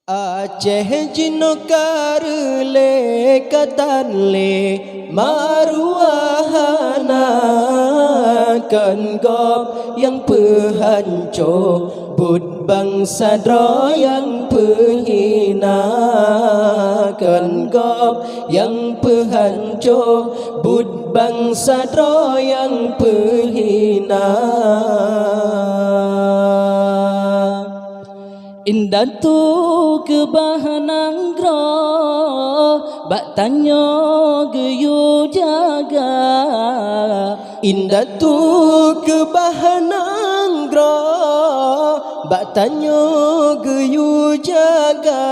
Aceh jinokar le katan le maruahana kan gop yang pehancur bud bangsa dro yang penghina kan gop yang pehancur bud bangsa dro yang penghina. Indah tu kebahanang gro bak tanyo geyu jaga. Indah tu kebahanang gro bak tanyo geyu jaga.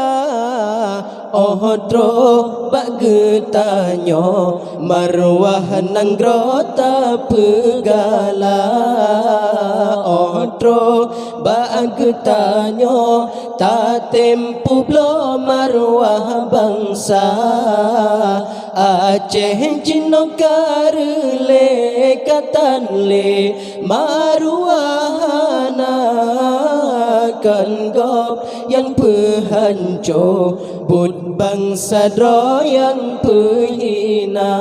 Ohdro bak getanyo marwah nanggro ta pegala. Ohdro bak getanyo ta tempu blo marwah bangsa. Aceh jinokar le katan le maruahana kan gop yang pehancur bud bangsa dro yang penghina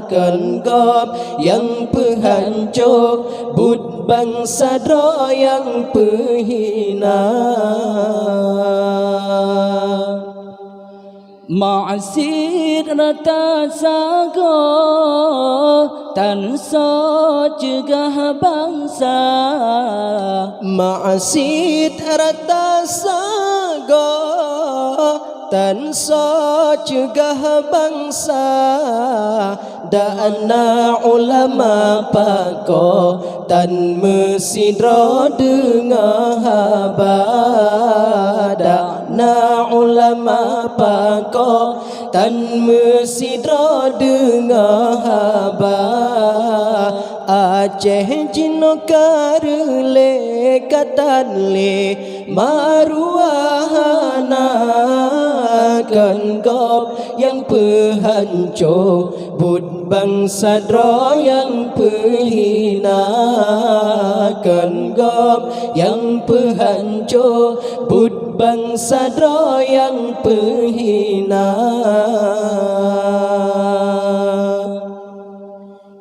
kan gop yang pehancur bud bangsa dro yang penghina. Ma'asid rata sago tan so cegah bangsa. Ma'asid rata sago tan so cegah bangsa. Dana ulama pako tan mesidro dengar haba. Dana ulama pako tan mesidro dengar haba. Aceh jinokar le katan le maruahana kan gop yang pehancur bud bangsa dro yang penghina kan gop yang pehancur bud bangsa dro yang penghina.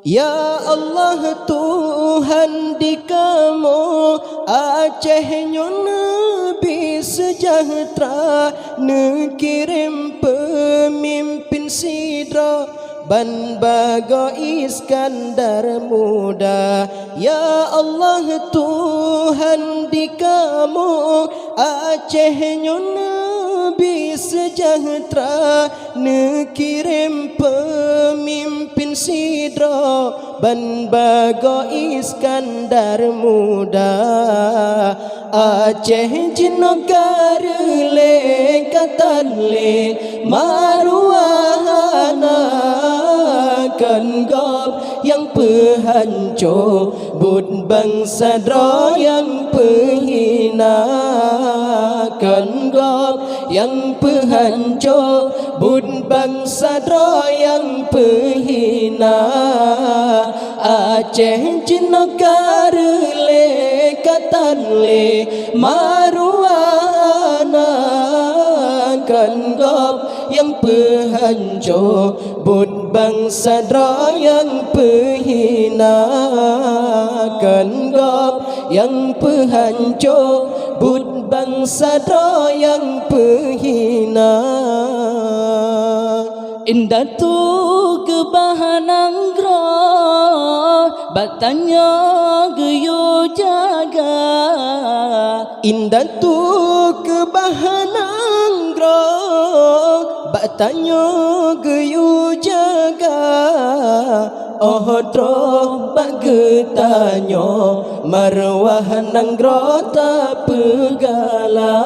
Ya Allah Tuhan di kamu Aceh nyon Nabi sejahtera nekirim pemimpin sidra ban bago Iskandar muda. Ya Allah Tuhan di kamu Aceh nyon Nabi sejahtera nekirim pemimpin sidra ban bago Iskandar muda. Aceh jinokar le katan le maruahana kan gop yang pehancur bud bangsa dro yang penghina kan gop yang pehancur bud bangsa dro yang penghina. Aceh jinokar le katan le maruahana kan gop yang pehancur bud bangsa dro yang penghina kan gop yang pehancur bud bangsa dro yang penghina. Indah tu kebahanang gro batanya geyu jaga. Indah tu kebahanang gro batanya geyu jaga. Ohdro bak getanyo marwah nanggro ta pegala.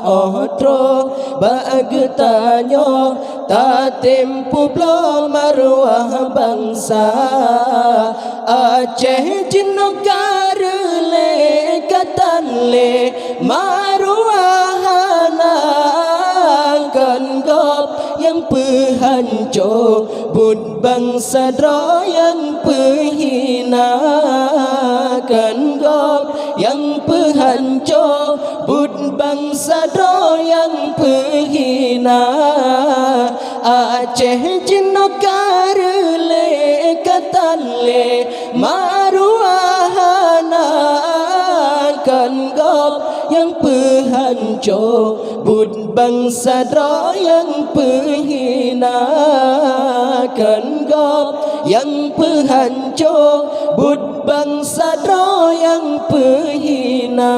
Ohdro bak getanyo ta tempu blo marwah bangsa. Aceh jinokar le katan le maruahana kan gop yang pehancur bud bangsa dro yang penghina kan gop yang pehancur bud bangsa yang penghina Aceh jinokarle katanle maruahana kan gop yang penghancur bud bangsa yang penghina kan gop yang penghancur bud bangsa yang penghina